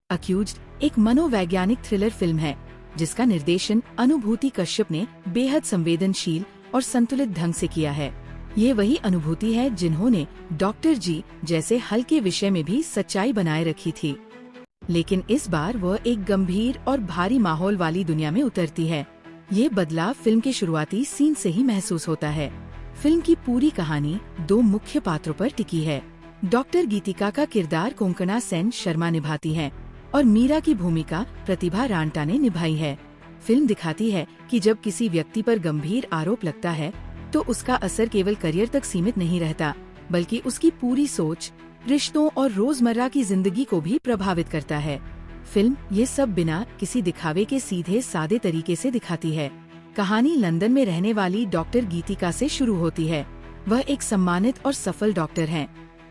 Accused एक मनोवैज्ञानिक thriller film है जिसका निर्देशन अनुभूति कश्यप ने बेहद संवेदनशील और संतुलित ढंग से किया है। ये वही अनुभूति है जिन्होंने डॉक्टर जी जैसे हल्के विषय में भी सच्चाई बनाए रखी थी, लेकिन इस बार वह एक गंभीर और भारी माहौल वाली दुनिया में उतरती है। ये बदलाव फिल्म के शुरुआती सीन से ही महसूस होता है। फिल्म की पूरी कहानी दो मुख्य पात्रों पर टिकी है। डॉक्टर गीतिका का किरदार कोंकणा सेन शर्मा निभाती हैं और मीरा की भूमिका प्रतिभा रांटा ने निभाई है। फिल्म दिखाती है कि जब किसी व्यक्ति पर गंभीर आरोप लगता है तो उसका असर केवल करियर तक सीमित नहीं रहता, बल्कि उसकी पूरी सोच, रिश्तों और रोजमर्रा की जिंदगी को भी प्रभावित करता है। फिल्म ये सब बिना किसी दिखावे के सीधे सादे तरीके से दिखाती है। कहानी लंदन में रहने वाली डॉक्टर गीतिका से शुरू होती है। वह एक सम्मानित और सफल डॉक्टर हैं,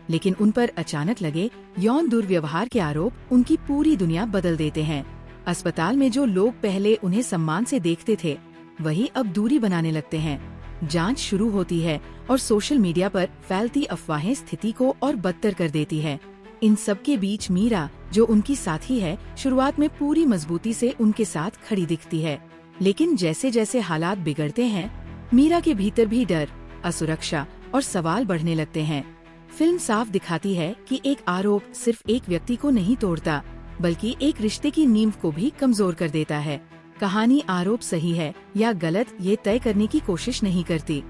लेकिन उन पर अचानक लगे यौन दुर्व्यवहार के आरोप उनकी पूरी दुनिया बदल देते हैं। अस्पताल में जो लोग पहले उन्हें सम्मान से देखते थे, वही अब दूरी बनाने लगते हैं। जांच शुरू होती है और सोशल मीडिया पर फैलती अफवाहें स्थिति को और बदतर कर देती है। इन सब के बीच मीरा, जो उनकी साथी है, शुरुआत में पूरी मजबूती से उनके साथ खड़ी दिखती है, लेकिन जैसे जैसे हालात बिगड़ते हैं, मीरा के भीतर भी डर, असुरक्षा और सवाल बढ़ने लगते हैं। फिल्म साफ दिखाती है कि एक आरोप सिर्फ एक व्यक्ति को नहीं तोड़ता, बल्कि एक रिश्ते की नींव को भी कमजोर कर देता है। कहानी आरोप सही है या गलत ये तय करने की कोशिश नहीं करती।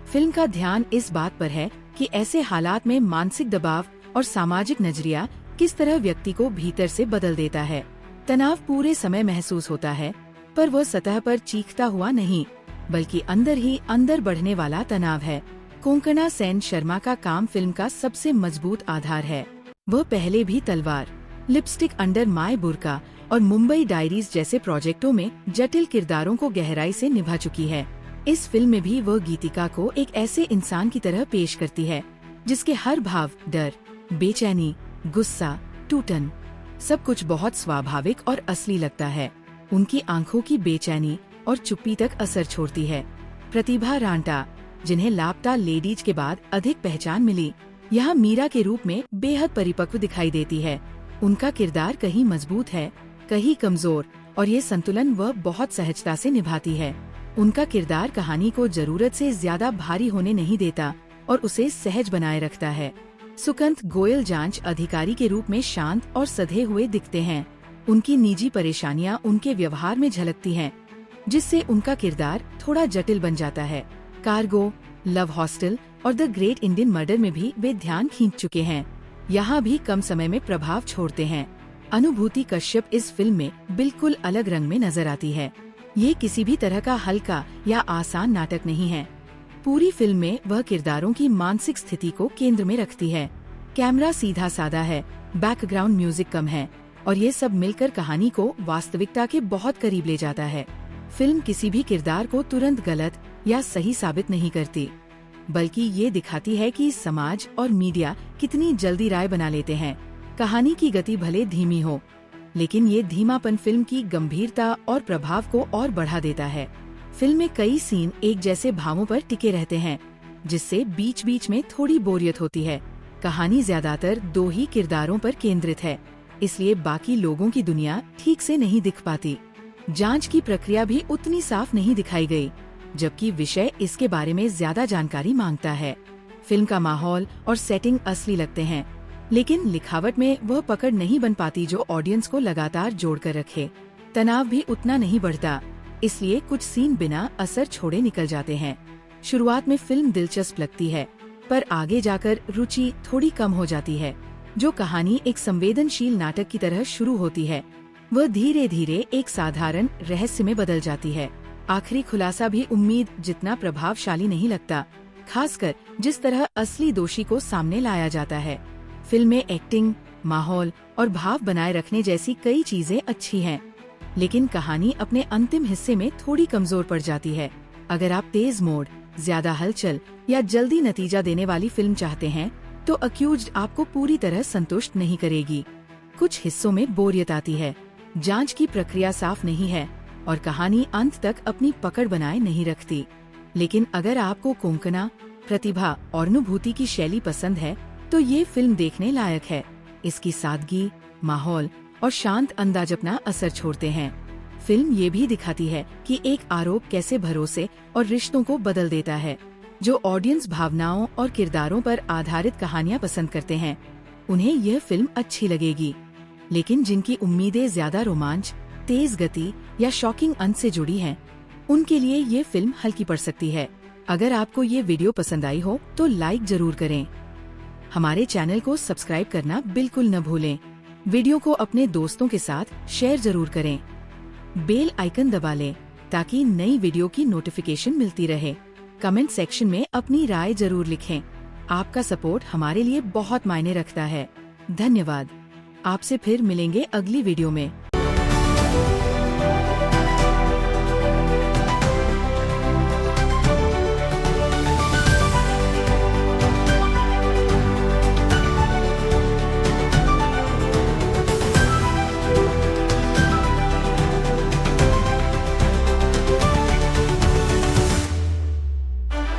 फिल्म का ध्यान इस बात पर है कि ऐसे हालात में मानसिक दबाव और सामाजिक नजरिया किस तरह व्यक्ति को भीतर से बदल देता है। तनाव पूरे समय महसूस होता है, पर वह सतह पर चीखता हुआ नहीं, बल्कि अंदर ही अंदर बढ़ने वाला तनाव है। कोंकणा सेन शर्मा का काम फिल्म का सबसे मजबूत आधार है। वह पहले भी तलवार, लिपस्टिक अंडर माय बुर्का और मुंबई डायरीज जैसे प्रोजेक्टों में जटिल किरदारों को गहराई से निभा चुकी है। इस फिल्म में भी वह गीतिका को एक ऐसे इंसान की तरह पेश करती है जिसके हर भाव, डर, बेचैनी, गुस्सा, टूटन, सब कुछ बहुत स्वाभाविक और असली लगता है। उनकी आंखों की बेचैनी और चुप्पी तक असर छोड़ती है। प्रतिभा रांटा, जिन्हें लापता लेडीज के बाद अधिक पहचान मिली, यहाँ मीरा के रूप में बेहद परिपक्व दिखाई देती है। उनका किरदार कहीं मजबूत है, कहीं कमजोर, और ये संतुलन वह बहुत सहजता से निभाती है। उनका किरदार कहानी को जरूरत से ज्यादा भारी होने नहीं देता और उसे सहज बनाए रखता है। सुकंत गोयल जांच अधिकारी के रूप में शांत और सधे हुए दिखते हैं। उनकी निजी परेशानियां उनके व्यवहार में झलकती हैं, जिससे उनका किरदार थोड़ा जटिल बन जाता है। कार्गो, लव हॉस्टल और द ग्रेट इंडियन मर्डर में भी वे ध्यान खींच चुके हैं। यहाँ भी कम समय में प्रभाव छोड़ते हैं। अनुभूति कश्यप इस फिल्म में बिल्कुल अलग रंग में नजर आती है। ये किसी भी तरह का हल्का या आसान नाटक नहीं है। पूरी फिल्म में वह किरदारों की मानसिक स्थिति को केंद्र में रखती है। कैमरा सीधा साधा है, बैकग्राउंड म्यूजिक कम है, और ये सब मिलकर कहानी को वास्तविकता के बहुत करीब ले जाता है। फिल्म किसी भी किरदार को तुरंत गलत या सही साबित नहीं करती, बल्कि ये दिखाती है कि समाज और मीडिया कितनी जल्दी राय बना लेते हैं। कहानी की गति भले धीमी हो, लेकिन ये धीमापन फिल्म की गंभीरता और प्रभाव को और बढ़ा देता है। फिल्म में कई सीन एक जैसे भावों पर टिके रहते हैं, जिससे बीच बीच में थोड़ी बोरियत होती है। कहानी ज्यादातर दो ही किरदारों पर केंद्रित है, इसलिए बाकी लोगों की दुनिया ठीक से नहीं दिख पाती। जांच की प्रक्रिया भी उतनी साफ नहीं दिखाई गई, जबकि विषय इसके बारे में ज्यादा जानकारी मांगता है। फिल्म का माहौल और सेटिंग असली लगते हैं, लेकिन लिखावट में वह पकड़ नहीं बन पाती जो ऑडियंस को लगातार जोड़कर रखे। तनाव भी उतना नहीं बढ़ता, इसलिए कुछ सीन बिना असर छोड़े निकल जाते हैं। शुरुआत में फिल्म दिलचस्प लगती है, पर आगे जाकर रुचि थोड़ी कम हो जाती है। जो कहानी एक संवेदनशील नाटक की तरह शुरू होती है, वह धीरे धीरे एक साधारण रहस्य में बदल जाती है। आखिरी खुलासा भी उम्मीद जितना प्रभावशाली नहीं लगता, खासकर जिस तरह असली दोषी को सामने लाया जाता है। फिल्म में एक्टिंग, माहौल और भाव बनाए रखने जैसी कई चीजें अच्छी हैं, लेकिन कहानी अपने अंतिम हिस्से में थोड़ी कमजोर पड़ जाती है। अगर आप तेज मोड़, ज्यादा हलचल या जल्दी नतीजा देने वाली फिल्म चाहते हैं, तो अक्यूज्ड आपको पूरी तरह संतुष्ट नहीं करेगी। कुछ हिस्सों में बोरियत आती है, जांच की प्रक्रिया साफ नहीं है और कहानी अंत तक अपनी पकड़ बनाए नहीं रखती। लेकिन अगर आपको कोंकणा, प्रतिभा और अनुभूति की शैली पसंद है, तो ये फिल्म देखने लायक है। इसकी सादगी, माहौल और शांत अंदाज अपना असर छोड़ते हैं। फिल्म ये भी दिखाती है कि एक आरोप कैसे भरोसे और रिश्तों को बदल देता है। जो ऑडियंस भावनाओं और किरदारों पर आधारित कहानियां पसंद करते हैं, उन्हें यह फिल्म अच्छी लगेगी। लेकिन जिनकी उम्मीदें ज्यादा रोमांच, तेज गति या शॉकिंग अंत से जुड़ी हैं, उनके लिए ये फिल्म हल्की पड़ सकती है। अगर आपको ये वीडियो पसंद आई हो तो लाइक जरूर करें। हमारे चैनल को सब्सक्राइब करना बिल्कुल न भूलें। वीडियो को अपने दोस्तों के साथ शेयर जरूर करें। बेल आइकन दबा लें ताकि नई वीडियो की नोटिफिकेशन मिलती रहे। कमेंट सेक्शन में अपनी राय जरूर लिखें। आपका सपोर्ट हमारे लिए बहुत मायने रखता है। धन्यवाद। आपसे फिर मिलेंगे अगली वीडियो में।